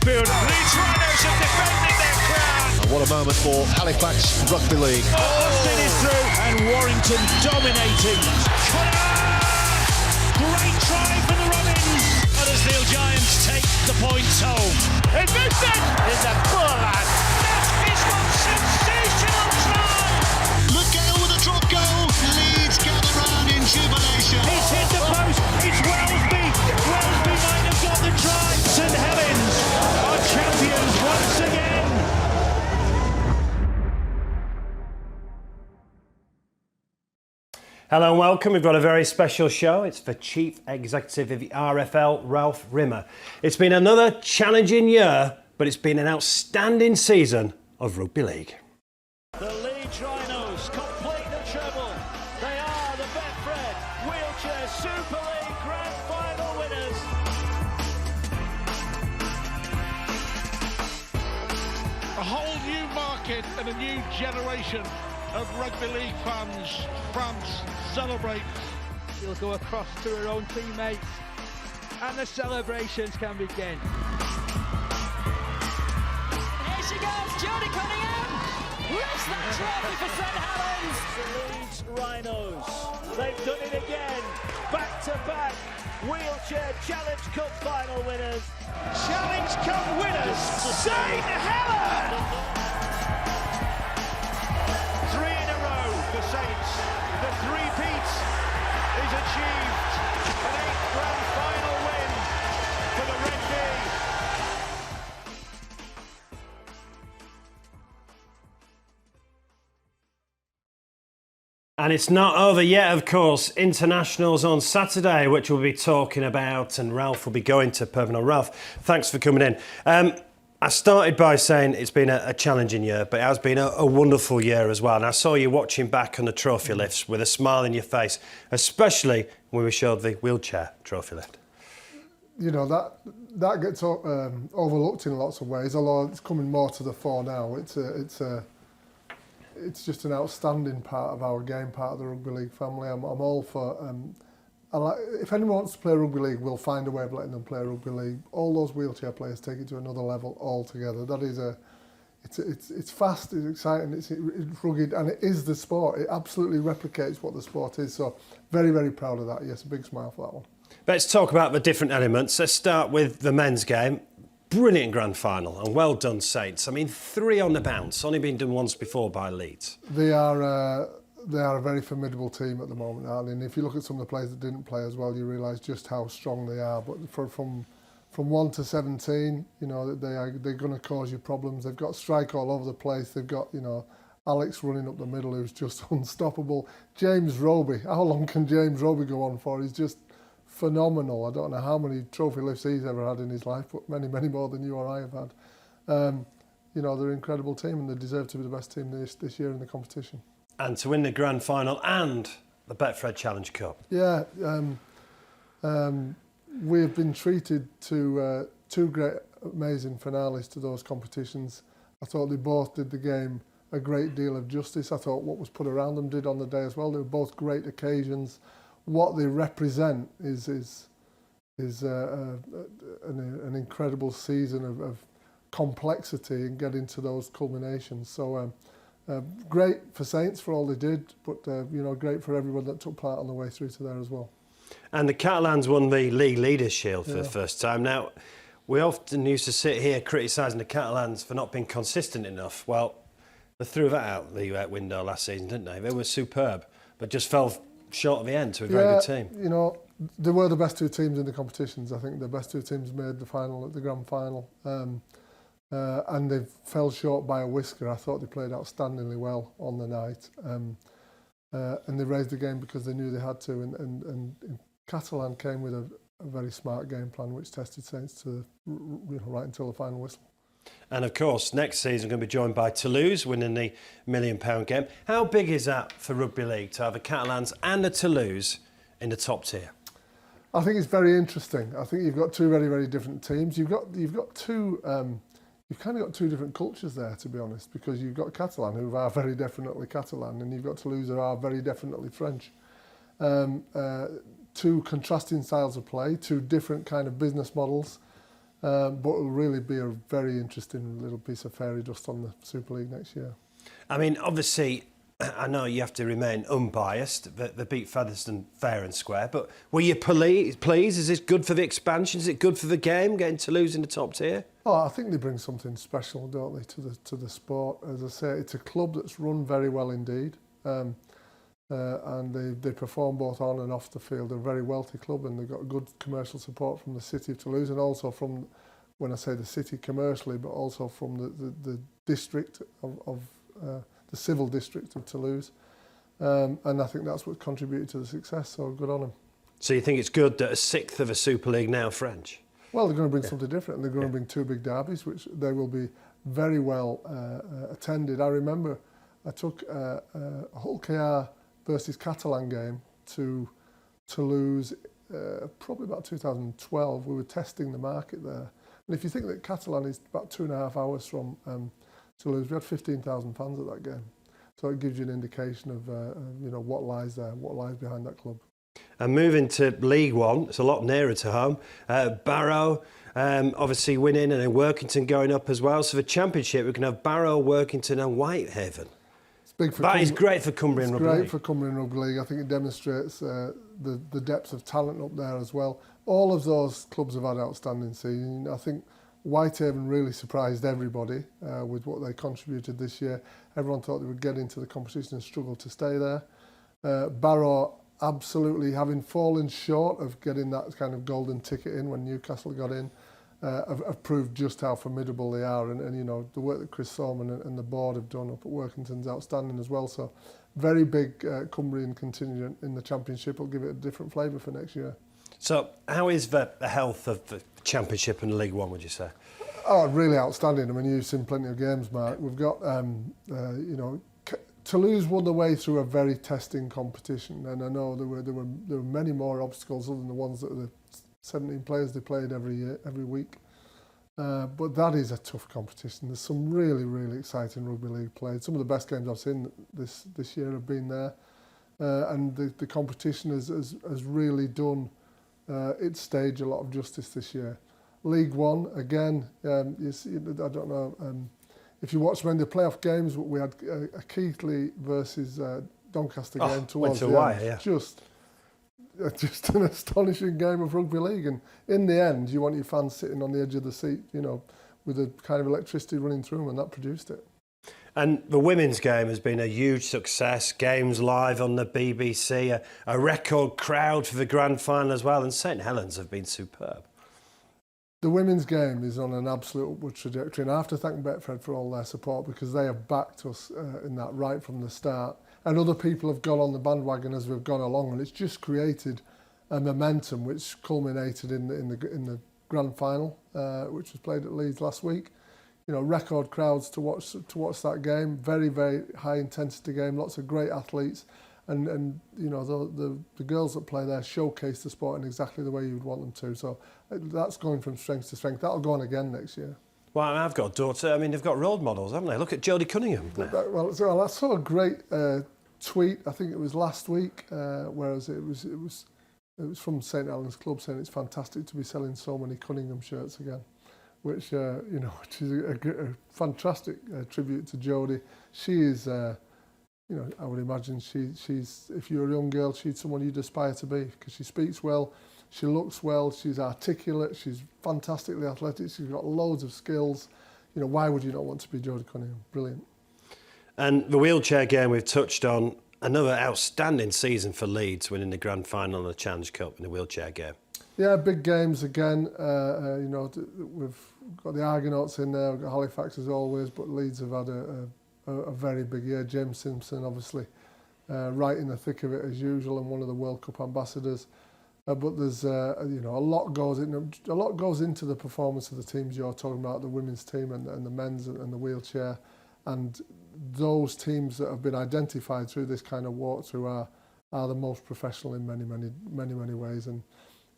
midfield. Leeds Rhinos have defended their crown. And what a moment for Halifax Rugby League. Austin is through and Warrington dominating. Great try for the Robins. Huddersfield Giants take the points home. It's missed. It's a poor lad. That is one sensational try. Look out with a drop goal. Leeds gather round in jubilation. It's hit the post. It's Wellesby. Wellesby might have got the try. St Helens are champions once again. Hello and welcome. We've got a very special show. It's for Chief Executive of the RFL, Ralph Rimmer. It's been another challenging year, but it's been an outstanding season of Rugby League. The Leeds Rhinos complete the treble. They are the Betfred Wheelchair Super League Grand Final winners. A whole new market and a new generation of Rugby League fans. France celebrate. She'll go across to her own teammates and the celebrations can begin. Here she goes, Jodie Cunningham! Lifts that trophy for St Helens! The Leeds Rhinos, they've done it again. Back-to-back Wheelchair Challenge Cup final winners. Challenge Cup winners, St Helens! 3 in a row for Saints. The three-peat is achieved. An 8th grand final win for the Red Bee. And it's not over yet, of course. Internationals on Saturday, which we'll be talking about, and Ralph will be going to Perpignan. Ralph, thanks for coming in. I started by saying it's been a challenging year, but it has been a wonderful year as well. And I saw you watching back on the trophy lifts with a smile in your face, especially when we showed the wheelchair trophy lift. You know, that gets overlooked in lots of ways, although it's coming more to the fore now. It's just an outstanding part of our game, part of the Rugby League family. I'm all for... if anyone wants to play Rugby League, we'll find a way of letting them play Rugby League. All those wheelchair players take it to another level altogether. That is it's fast, it's exciting, it's rugged, and it is the sport. It absolutely replicates what the sport is. So very, very proud of that. Yes, a big smile for that one. Let's talk about the different elements. Let's start with the men's game. Brilliant grand final, and well done, Saints. I mean, 3 on the bounce, only been done once before by Leeds. They are a very formidable team at the moment, aren't they? And if you look at some of the players that didn't play as well, you realise just how strong they are. But from 1 to 17, you know, they're going to cause you problems. They've got strike all over the place. They've got, you know, Alex running up the middle who's just unstoppable. James Roby, how long can James Roby go on for? He's just phenomenal. I don't know how many trophy lifts he's ever had in his life, but many, many more than you or I have had. You know, they're an incredible team and they deserve to be the best team this year in the competition. And to win the grand final and the Betfred Challenge Cup. Yeah, we've been treated to 2 great, amazing finales to those competitions. I thought they both did the game a great deal of justice. I thought what was put around them did on the day as well. They were both great occasions. What they represent is an incredible season of complexity and getting to those culminations. So great for Saints for all they did, but you know, great for everyone that took part on the way through to there as well. And the Catalans won the League Leaders' Shield for the first time. Now, we often used to sit here criticising the Catalans for not being consistent enough. Well, they threw that out the window last season, didn't they? They were superb, but just fell short of the end to a very good team. You know, they were the best 2 teams in the competitions. I think the best 2 teams made the final at the grand final. And they fell short by a whisker. I thought they played outstandingly well on the night. And they raised the game because they knew they had to. And Catalan came with a very smart game plan which tested Saints to, you know, right until the final whistle. And of course, next season we're going to be joined by Toulouse, winning the £1 million game. How big is that for Rugby League to have a Catalans and a Toulouse in the top tier? I think it's very interesting. I think you've got 2 very, very different teams. You've got 2. You've kind of got 2 different cultures there, to be honest, because you've got Catalan, who are very definitely Catalan, and you've got Toulouse, who are very definitely French. 2 contrasting styles of play, 2 different kind of business models. But it'll really be a very interesting little piece of fairy dust on the Super League next year. I mean, obviously, I know you have to remain unbiased. They beat Featherstone fair and square, but were you pleased? Is this good for the expansion? Is it good for the game, getting Toulouse in the top tier? Oh, I think they bring something special, don't they, to the sport. As I say, it's a club that's run very well indeed. And they perform both on and off the field. They're a very wealthy club, and they've got good commercial support from the city of Toulouse, and also from, when I say the city commercially, but also from the district of the civil district of Toulouse. And I think that's what contributed to the success, so good on them. So you think it's good that a sixth of a Super League now French? Well, they're going to bring something different, and they're going to bring two big derbies, which they will be very well attended. I remember I took a Hull KR versus Catalan game to Toulouse, probably about 2012. We were testing the market there. And if you think that Catalan is about 2.5 hours from Toulouse, we had 15,000 fans at that game. So it gives you an indication of what lies there, what lies behind that club. And moving to League One, it's a lot nearer to home. Barrow obviously winning, and then Workington going up as well. So the Championship, we can have Barrow, Workington and Whitehaven. That is great for Cumbrian Rugby League. It's great for Cumbrian Rugby League. I think it demonstrates the depth of talent up there as well. All of those clubs have had outstanding seasons. I think Whitehaven really surprised everybody with what they contributed this year. Everyone thought they would get into the competition and struggle to stay there. Barrow, absolutely, having fallen short of getting that kind of golden ticket in when Newcastle got in, have proved just how formidable they are, and the work that Chris Sorman and the board have done up at Workington's outstanding as well. So very big Cumbrian contingent in the Championship will give it a different flavour for next year. So how is the health of the Championship and League One, would you say? Oh, really outstanding. I mean, you've seen plenty of games, Mark. We've got Toulouse won the way through a very testing competition, and I know there were many more obstacles other than the ones that the 17 players they played every week. But that is a tough competition. There's some really, really exciting rugby league played. Some of the best games I've seen this year have been there, and the competition has really done its stage a lot of justice this year. League One again. You see, I don't know. If you watch when the playoff games, we had a Keighley versus Doncaster game towards the end. Just an astonishing game of rugby league. And in the end, you want your fans sitting on the edge of the seat, with a kind of electricity running through them, and that produced it. And the women's game has been a huge success. Games live on the BBC, a record crowd for the grand final as well, and St Helens have been superb. The women's game is on an absolute upward trajectory, and I have to thank Betfred for all their support, because they have backed us in that right from the start. And other people have gone on the bandwagon as we've gone along, and it's just created a momentum which culminated in the grand final, which was played at Leeds last week. Record crowds to watch that game. Very, very high intensity game. Lots of great athletes, and the girls that play there showcase the sport in exactly the way you'd want them to. So that's going from strength to strength. That'll go on again next year. Well, I've got a daughter. I mean, they've got role models, haven't they? Look at Jodie Cunningham. Well, I saw a great tweet. I think it was last week, whereas it was from St Helens Club saying it's fantastic to be selling so many Cunningham shirts again, which which is a fantastic tribute to Jodie. She is, I would imagine she's if you're a young girl, she's someone you'd aspire to be, because she speaks well, she looks well, she's articulate, she's fantastically athletic, she's got loads of skills. Why would you not want to be Jodie Cunningham? Brilliant. And the wheelchair game we've touched on, another outstanding season for Leeds, winning the grand final of the Challenge Cup in the wheelchair game. Yeah, big games again. We've got the Argonauts in there, we've got Halifax as always, but Leeds have had a very big year. James Simpson, obviously, right in the thick of it as usual, and one of the World Cup ambassadors. But there's a lot goes into the performance of the teams you're talking about, the women's team and the men's and the wheelchair. And those teams that have been identified through this kind of walkthrough are the most professional in many ways, and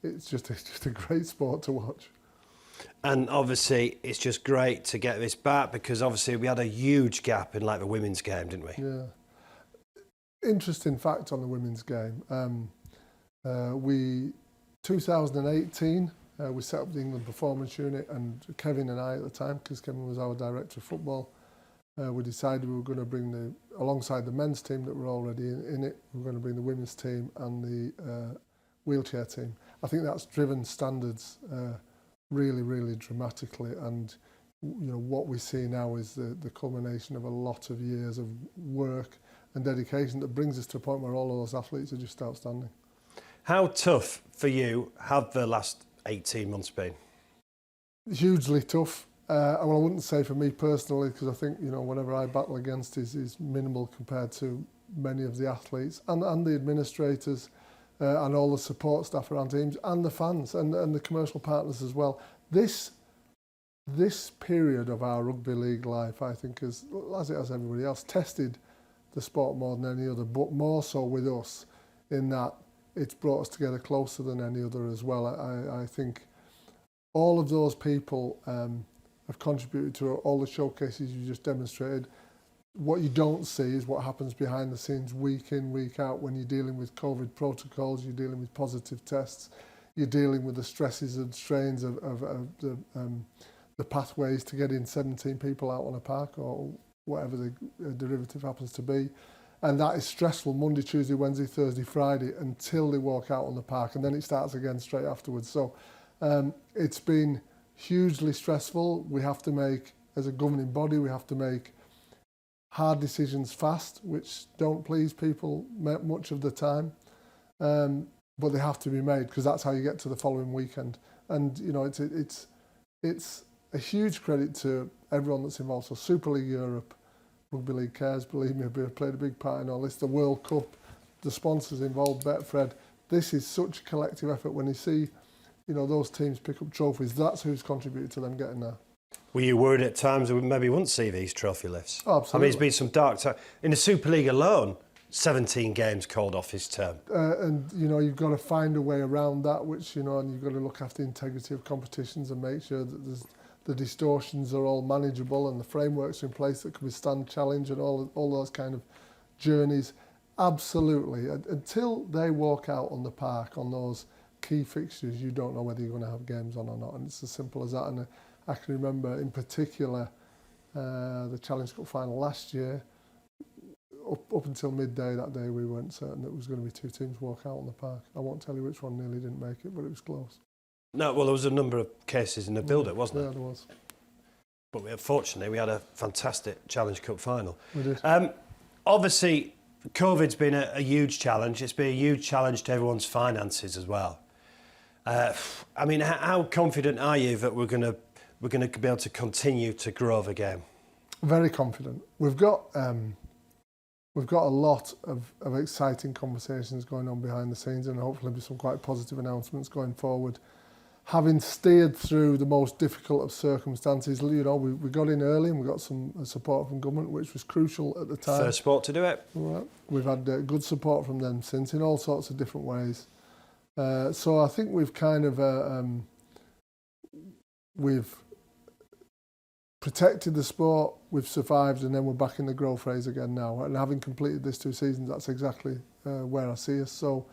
it's just a great sport to watch. And obviously, it's just great to get this back, because obviously we had a huge gap in the women's game, didn't we? Yeah. Interesting fact on the women's game. 2018 We set up the England Performance Unit, and Kevin and I at the time, because Kevin was our director of football, we decided we were going to bring alongside the men's team that were already in it, we were going to bring the women's team and the wheelchair team. I think that's driven standards really, really dramatically, and what we see now is the culmination of a lot of years of work and dedication that brings us to a point where all of those athletes are just outstanding. How tough for you have the last 18 months been? Hugely tough. Well, I wouldn't say for me personally, because I think whatever I battle against is minimal compared to many of the athletes and the administrators and all the support staff around teams and the fans and the commercial partners as well. This period of our rugby league life, I think, as it has everybody else, tested the sport more than any other, but more so with us in that it's brought us together closer than any other as well. I think all of those people have contributed to all the showcases you just demonstrated. What you don't see is what happens behind the scenes week in, week out when you're dealing with COVID protocols, you're dealing with positive tests, you're dealing with the stresses and strains of the pathways to getting 17 people out on a park or whatever the derivative happens to be. And that is stressful Monday, Tuesday, Wednesday, Thursday, Friday until they walk out on the park, and then it starts again straight afterwards. So it's been hugely stressful. We have to make, as a governing body, we have to make hard decisions fast, which don't please people much of the time. But they have to be made because that's how you get to the following weekend. And it's a huge credit to everyone that's involved. So Super League Europe, Rugby League Cares, believe me, have played a big part in all this. The World Cup, the sponsors involved, Betfred. This is such a collective effort. When you see, those teams pick up trophies, that's who's contributed to them getting there. Were you worried at times that we maybe wouldn't see these trophy lifts? Oh, absolutely. I mean, it's been some dark times. In the Super League alone, 17 games called off his term. And you've got to find a way around that, which, and you've got to look after the integrity of competitions and make sure that the distortions are all manageable and the frameworks in place that can withstand challenge and all those kind of journeys. Absolutely. Until they walk out on the park on those key fixtures, you don't know whether you're going to have games on or not. And it's as simple as that. And I can remember in particular the Challenge Cup final last year. Up until midday that day, we weren't certain that it was going to be two teams walk out on the park. I won't tell you which one nearly didn't make it, but it was close. No, well, there was a number of cases in the build-up, wasn't there? Yeah, there was. But fortunately, we had a fantastic Challenge Cup final. We did. Obviously, COVID's been a huge challenge. It's been a huge challenge to everyone's finances as well. I mean, how confident are you that we're going to be able to continue to grow the game? Very confident. We've got a lot of exciting conversations going on behind the scenes, and hopefully be some quite positive announcements going forward. Having steered through the most difficult of circumstances, we got in early and we got some support from government, which was crucial at the time. First sport to do it. Right. We've had good support from them since in all sorts of different ways. So I think we've kind of we've protected the sport, we've survived, and then we're back in the growth phase again now. And having completed these 2 seasons, that's exactly where I see us. So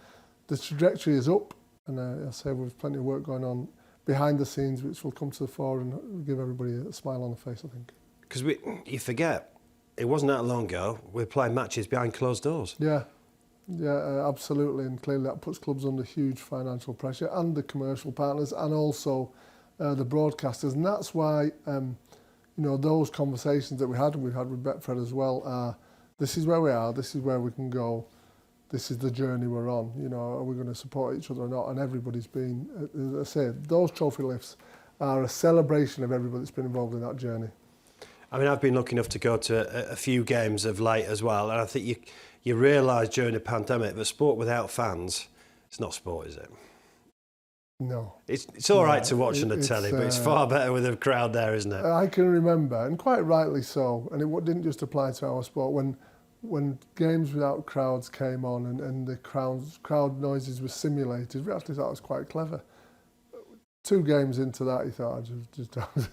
the trajectory is up, and I say we've plenty of work going on behind the scenes, which will come to the fore and give everybody a smile on the face, I think. Because you forget, it wasn't that long ago, we were playing matches behind closed doors. Yeah, absolutely, and clearly that puts clubs under huge financial pressure, and the commercial partners, and also the broadcasters, and that's why those conversations that we've had with Betfred as well are, this is where we are, this is where we can go, this is the journey we're on, are we going to support each other or not? And everybody's been, as I say, those trophy lifts are a celebration of everybody that's been involved in that journey. I mean, I've been lucky enough to go to a few games of late as well, and I think you realise during the pandemic that sport without fans, it's not sport, is it? No. It's all right to watch on the telly, but it's far better with a crowd there, isn't it? I can remember, and quite rightly so, and it didn't just apply to our sport, when games without crowds came on and the crowd noises were simulated, we actually thought it was quite clever. 2 games into that, you thought,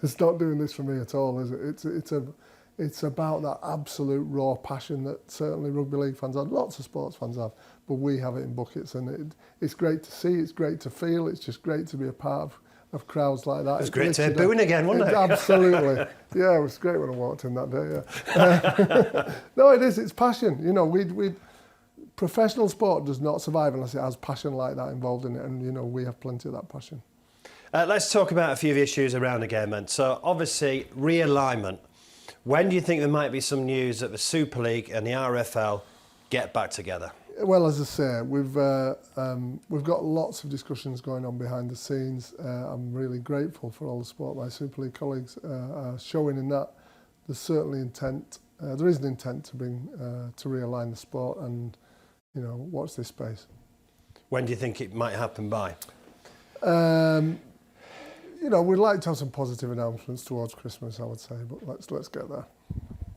it's not doing this for me at all, is it? It's about that absolute raw passion that certainly rugby league fans have, lots of sports fans have, but we have it in buckets, and it's great to see, it's great to feel, it's just great to be a part of crowds like that. It was great to hear booing again, wasn't it? Absolutely. Yeah, it was great when I walked in that day, yeah. No, it is. It's passion. You know, professional sport does not survive unless it has passion like that involved in it, and, you know, we have plenty of that passion. Let's talk about a few of the issues around the game, then. So, obviously, realignment. When do you think there might be some news that the Super League and the RFL get back together? Well, as I say, we've got lots of discussions going on behind the scenes. I'm really grateful for all the support my Super League colleagues are showing in that. There's certainly intent. There is an intent to bring to realign the sport, and, you know, watch this space. When do you think it might happen by? You know, we'd like to have some positive announcements towards Christmas, I would say, but let's get there.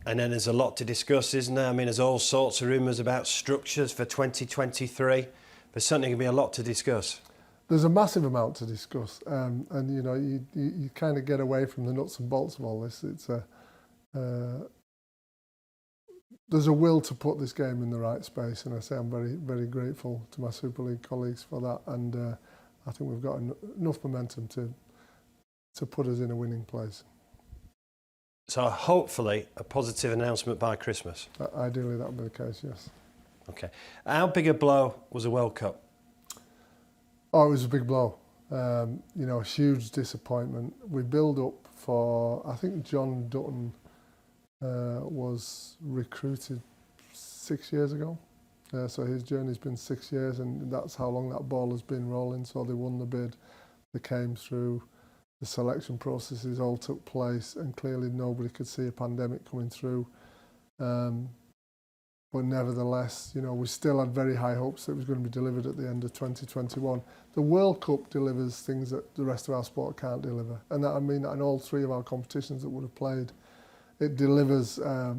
And then there's a lot to discuss, isn't there? I mean, there's all sorts of rumours about structures for 2023. There's certainly going to be a lot to discuss. There's a massive amount to discuss, and, you know, you kind of get away from the nuts and bolts of all this. It's there's a will to put this game in the right space, and I say I'm very, very grateful to my Super League colleagues for that, and I think we've got enough momentum to put us in a winning place. So hopefully a positive announcement by Christmas. Ideally that would be the case, yes. Okay. How big a blow was the World Cup? Oh, it was a big blow. You know, a huge disappointment. We build up for, I think John Dutton was recruited 6 years ago. So his journey's been 6 years, and that's how long that ball has been rolling. So they won the bid, they came through, the selection processes all took place, and clearly nobody could see a pandemic coming through. But nevertheless, you know, we still had very high hopes that it was going to be delivered at the end of 2021. The World Cup delivers things that the rest of our sport can't deliver. And that, I mean that in all three of our competitions that would have played. It delivers a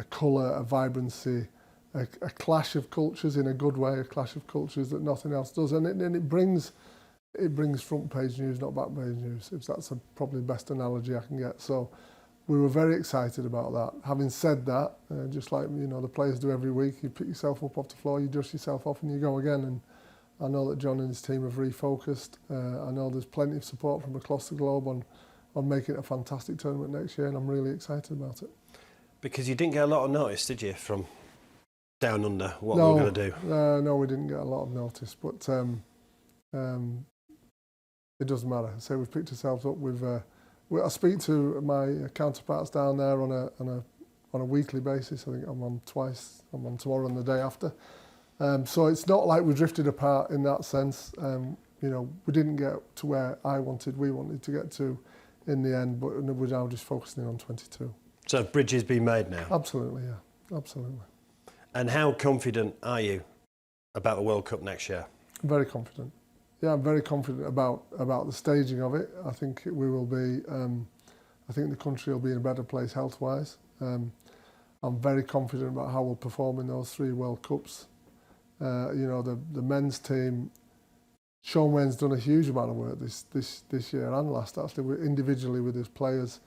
colour, a vibrancy, a clash of cultures in a good way, a clash of cultures that nothing else does. And it brings front page news, not back page news. That's probably the best analogy I can get. So we were very excited about that. Having said that, just like, you know, the players do every week, you pick yourself up off the floor, you dust yourself off and you go again. And I know that John and his team have refocused. I know there's plenty of support from across the globe on making it a fantastic tournament next year, and I'm really excited about it. Because you didn't get a lot of notice, did you, from down under, what we were going to do? No, we didn't get a lot of notice, but it doesn't matter. So we've picked ourselves up. I speak to my counterparts down there on a weekly basis. I think I'm on twice. I'm on tomorrow and the day after. So it's not like we drifted apart in that sense. You know, we didn't get to where we wanted to get to in the end, but we're now just focusing on 22. So bridges been made now? Absolutely, yeah, absolutely. And how confident are you about the World Cup next year? Very confident. Yeah, I'm very confident about the staging of it. I think we will be. I think the country will be in a better place health-wise. I'm very confident about how we'll perform in those 3 World Cups. You know, the men's team. Sean Wayne's done a huge amount of work this year and last, actually, individually with his players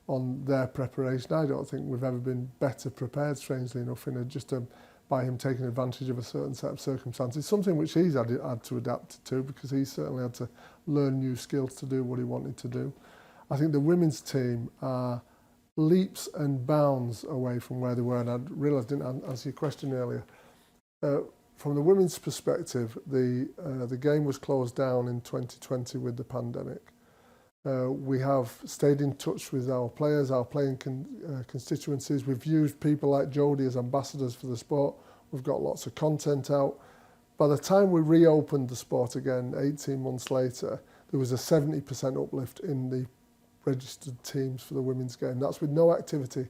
on their preparation. I don't think we've ever been better prepared, strangely enough, by him taking advantage of a certain set of circumstances, something which he's had to adapt to, because he certainly had to learn new skills to do what he wanted to do. I think the women's team are leaps and bounds away from where they were, and I realised I didn't answer your question earlier. From the women's perspective, the game was closed down in 2020 with the pandemic. We have stayed in touch with our players, our playing constituencies. We've used people like Jodie as ambassadors for the sport. We've got lots of content out. By the time we reopened the sport again, 18 months later, there was a 70% uplift in the registered teams for the women's game. That's with no activity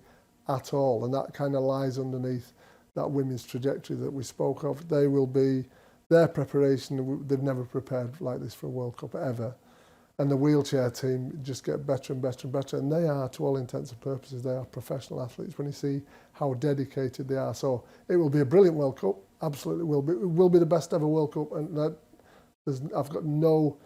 at all, and that kind of lies underneath that women's trajectory that we spoke of. Their preparation, they've never prepared like this for a World Cup ever. And the wheelchair team just get better and better and better. And they are, to all intents and purposes, they are professional athletes when you see how dedicated they are. So it will be a brilliant World Cup, absolutely will be. It will be the best ever World Cup. And I've got no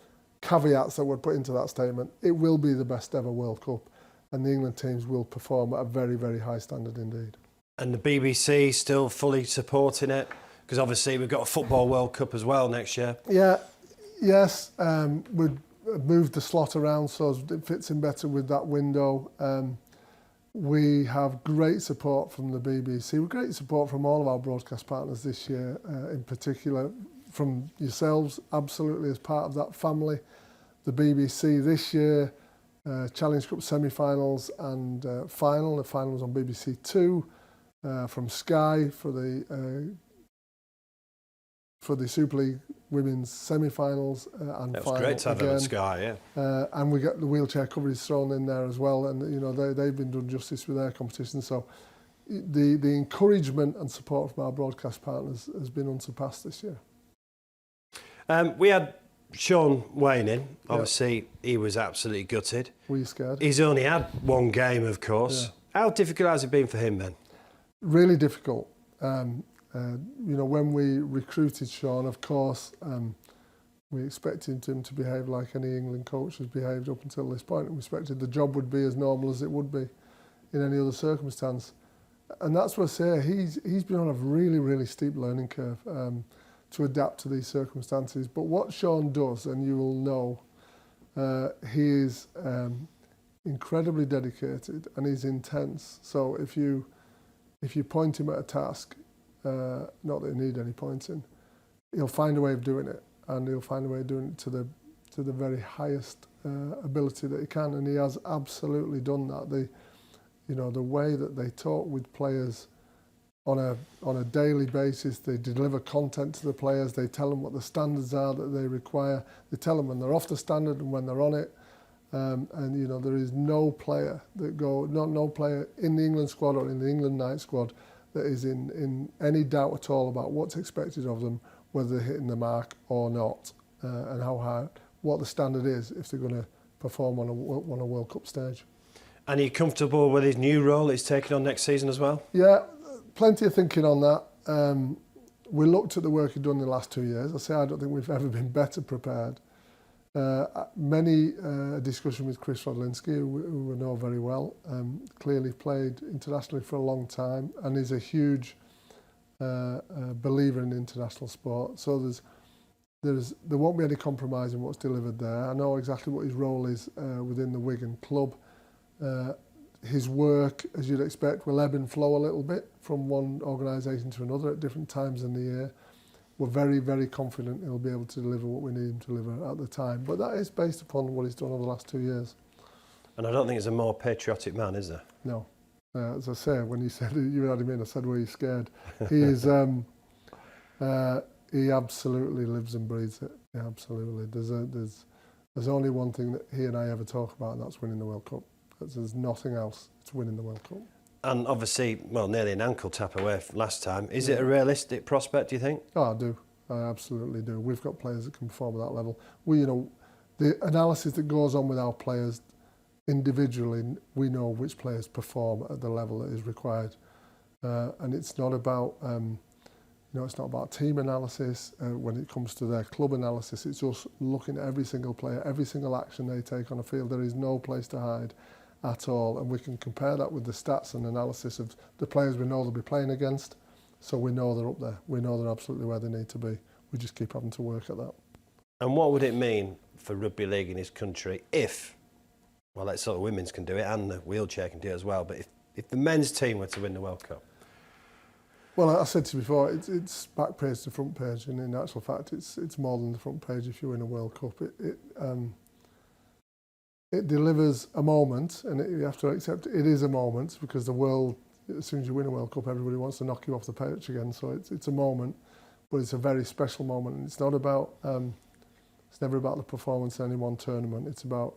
caveats that would put into that statement. It will be the best ever World Cup. And the England teams will perform at a very, very high standard indeed. And the BBC still fully supporting it? Because obviously we've got a Football World Cup as well next year. Yeah, yes. moved the slot around so it fits in better with that window. We have great support from the BBC, great support from all of our broadcast partners this year, in particular from yourselves, absolutely as part of that family. The BBC this year, Challenge Cup semi-finals and final. The final was on BBC Two, from Sky for the Super League Women's semi-finals and That was final great to have them on Sky, yeah. and we get the wheelchair coverage thrown in there as well, and they've been done justice with their competition. So the encouragement and support from our broadcast partners has been unsurpassed this year. We had Sean Wayne in. Obviously, he was absolutely gutted. Were you scared? He's only had one game, of course. Yeah. How difficult has it been for him then? Really difficult. When we recruited Sean, of course, we expected him to behave like any England coach has behaved up until this point. We expected the job would be as normal as it would be in any other circumstance. And that's what I say, he's been on a really, really steep learning curve to adapt to these circumstances. But what Sean does, and you will know, he is incredibly dedicated and he's intense. So if you point him at a task, not that he need any pointing, he'll find a way of doing it, and he'll find a way of doing it to the very highest ability that he can, and he has absolutely done that. The way that they talk with players on a daily basis, they deliver content to the players, they tell them what the standards are that they require, they tell them when they're off the standard and when they're on it, and there is no player no player in the England squad or in the England night squad that is in any doubt at all about what's expected of them, whether they're hitting the mark or not, and how high, what the standard is if they're going to perform on a World Cup stage. And are you comfortable with his new role he's taking on next season as well? Yeah, plenty of thinking on that. We looked at the work he'd done in the last 2 years. I don't think we've ever been better prepared. Many discussion with Chris Rodlinski, who we know very well, clearly played internationally for a long time and is a huge believer in international sport. So there won't be any compromise in what's delivered there. I know exactly what his role is within the Wigan club. His work, as you'd expect, will ebb and flow a little bit from one organisation to another at different times in the year. We're very, very confident he'll be able to deliver what we need him to deliver at the time. But that is based upon what he's done over the last 2 years. And I don't think he's a more patriotic man, is there? No. As I say, when you said you had him in, I said, were you scared? He is. He absolutely lives and breathes it. Yeah, absolutely. There's only one thing that he and I ever talk about, and that's winning the World Cup. There's nothing else. It's winning the World Cup. And obviously, nearly an ankle tap away last time. Is it a realistic prospect, do you think? Oh, I do. I absolutely do. We've got players that can perform at that level. The analysis that goes on with our players individually, we know which players perform at the level that is required. And it's not about, it's not about team analysis when it comes to their club analysis. It's just looking at every single player, every single action they take on a field. There is no place to hide at all, and we can compare that with the stats and analysis of the players we know they'll be playing against, so we know they're up there. We know they're absolutely where they need to be. We just keep having to work at that. And what would it mean for rugby league in this country if, let's say the women's can do it and the wheelchair can do it as well, but if the men's team were to win the World Cup? Well, I said to you before, it's back page to front page, and in actual fact, it's more than the front page if you win a World Cup. It delivers a moment, and you have to accept it is a moment, because the world, as soon as you win a World Cup, everybody wants to knock you off the pitch again. So it's a moment, but it's a very special moment, and it's not about, it's never about the performance in any one tournament. It's about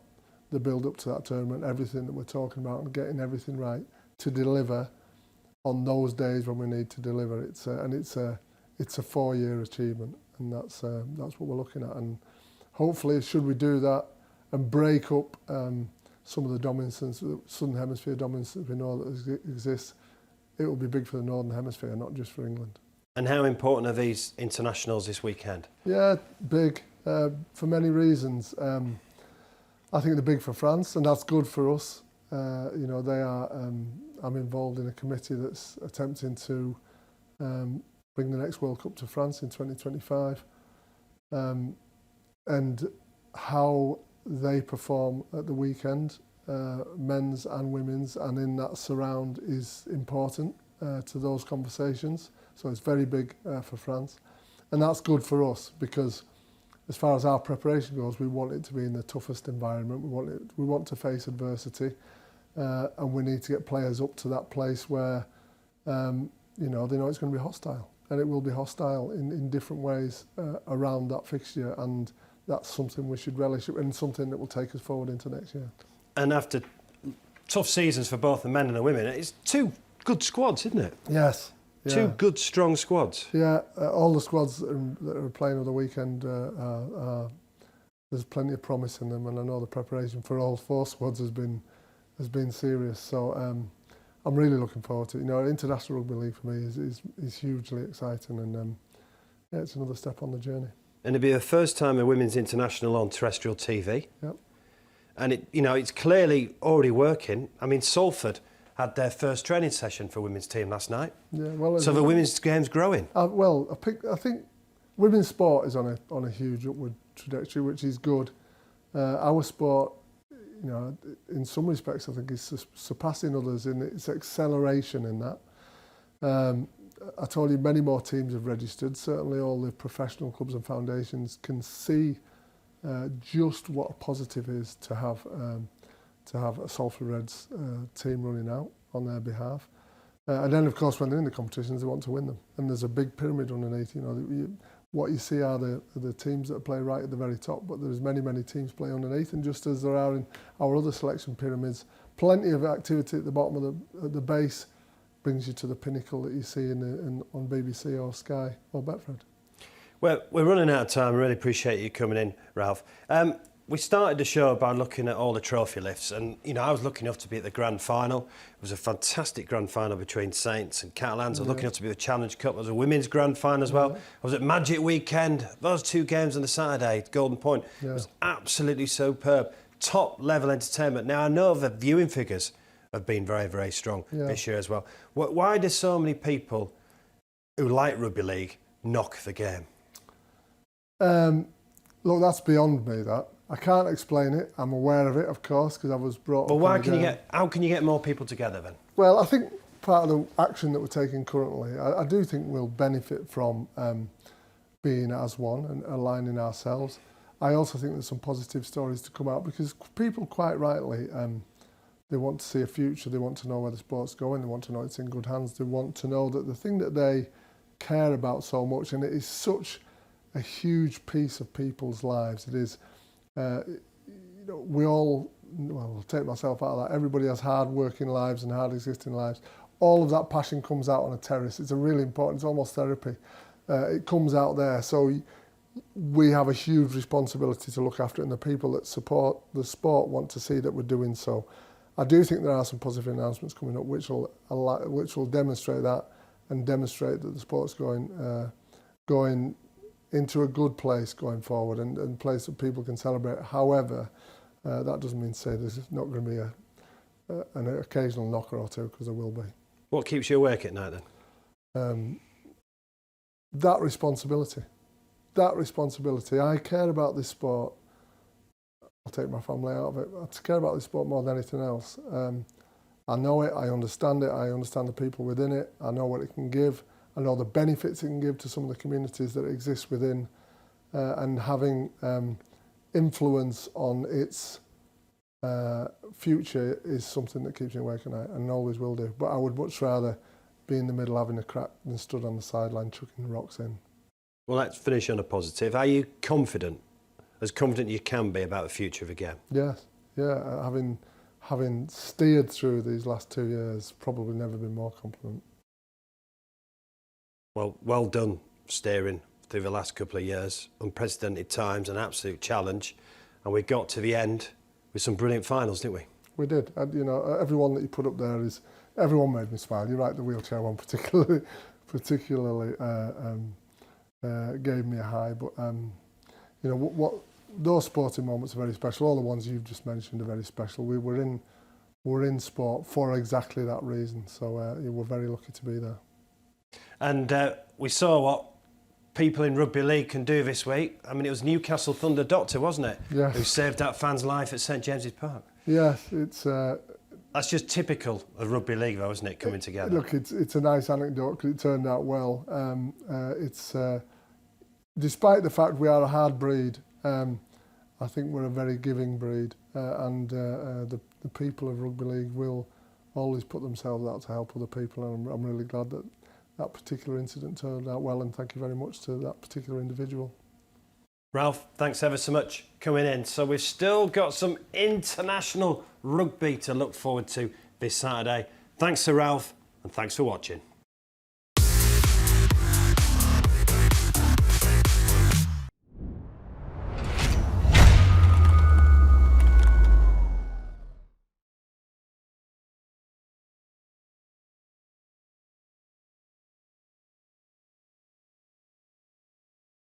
the build up to that tournament, everything that we're talking about, and getting everything right to deliver on those days when we need to deliver. It's a 4-year achievement, and that's what we're looking at. And hopefully, should we do that and break up some of the dominance, the Southern Hemisphere dominance that we know that exists, it will be big for the Northern Hemisphere, not just for England. And how important are these internationals this weekend? Yeah, big, for many reasons. I think they're big for France, and that's good for us. They are. I'm involved in a committee that's attempting to bring the next World Cup to France in 2025. And how they perform at the weekend, men's and women's, and in that surround is important to those conversations. So it's very big for France. And that's good for us because as far as our preparation goes, we want it to be in the toughest environment. We want to face adversity, and we need to get players up to that place where they know it's going to be hostile, and it will be hostile in different ways around that fixture, and that's something we should relish and something that will take us forward into next year. And after tough seasons for both the men and the women, it's two good squads, isn't it? Yes. Yeah. Two good, strong squads. Yeah, all the squads that are playing on the weekend, there's plenty of promise in them, and I know the preparation for all four squads has been serious. So I'm really looking forward to it. International Rugby League for me is hugely exciting, and it's another step on the journey. And it'll be the first time a women's international on terrestrial TV. Yep. And it's clearly already working. I mean, Salford had their first training session for women's team last night. Yeah, well, so the women's game's growing. I think women's sport is on a huge upward trajectory, which is good. Our sport, in some respects, I think is surpassing others in its acceleration in that. I told you many more teams have registered. Certainly, all the professional clubs and foundations can see just what a positive is to have a Salford Reds team running out on their behalf. And then, of course, when they're in the competitions, they want to win them. And there's a big pyramid underneath. What you see are the teams that play right at the very top, but there's many, many teams play underneath. And just as there are in our other selection pyramids, plenty of activity at the bottom of the base brings you to the pinnacle that you see on BBC or Sky or Betfred. Well, we're running out of time. I really appreciate you coming in, Ralph. We started the show by looking at all the trophy lifts, and I was lucky enough to be at the grand final. It was a fantastic grand final between Saints and Catalans. I was lucky enough to be at the Challenge Cup. There was a women's grand final as well. I was at Magic Weekend. Those two games on the Saturday, Golden Point, was absolutely superb. Top level entertainment. Now I know the viewing figures have been very, very strong this year as well. Why do so many people who like rugby league knock the game? Look, that's beyond me. That I can't explain it. I'm aware of it, of course, because I was brought up. Well, how can you get more people together then? Well, I think part of the action that we're taking currently, I do think we'll benefit from being as one and aligning ourselves. I also think there's some positive stories to come out because people, quite rightly, they want to see a future. They want to know where the sport's going. They want to know it's in good hands. They want to know that the thing that they care about so much, and it is such a huge piece of people's lives. It is, we all, well, I'll take myself out of that. Everybody has hard working lives and hard existing lives. All of that passion comes out on a terrace. It's a really important, it's almost therapy. It comes out there. So we have a huge responsibility to look after it, and the people that support the sport want to see that we're doing so. I do think there are some positive announcements coming up which will demonstrate that and demonstrate that the sport's going into a good place going forward and a place that people can celebrate. However, that doesn't mean to say there's not going to be an occasional knocker or two, because there will be. What keeps you awake at night then? That responsibility. I care about this sport. I'll take my family out of it. I care about this sport more than anything else. I know it, I understand the people within it, I know what it can give. I know the benefits it can give to some of the communities that exist within, and having influence on its future is something that keeps me awake at night and always will do. But I would much rather be in the middle having a crack than stood on the sideline chucking rocks in. Well, let's finish on a positive. Are you confident, as confident you can be, about the future of the game? Yes, yeah. Having steered through these last 2 years, probably never been more confident. Well done steering through the last couple of years. Unprecedented times, an absolute challenge. And we got to the end with some brilliant finals, didn't we? We did. Everyone that you put up there everyone made me smile. You're right, the wheelchair one particularly gave me a high. But, what those sporting moments are very special. All the ones you've just mentioned are very special. We're in sport for exactly that reason. So we're very lucky to be there. And we saw what people in Rugby League can do this week. I mean, it was Newcastle Thunder Doctor, wasn't it? Yes. Who saved that fan's life at St James's Park. Yes, it's... That's just typical of Rugby League, though, isn't it, coming together? Look, it's a nice anecdote because it turned out well. Despite the fact we are a hard breed, I think we're a very giving breed, and the people of Rugby League will always put themselves out to help other people, and I'm really glad that that particular incident turned out well, and thank you very much to that particular individual. Ralph, thanks ever so much coming in. So we've still got some international rugby to look forward to this Saturday. Thanks to Ralph, and thanks for watching.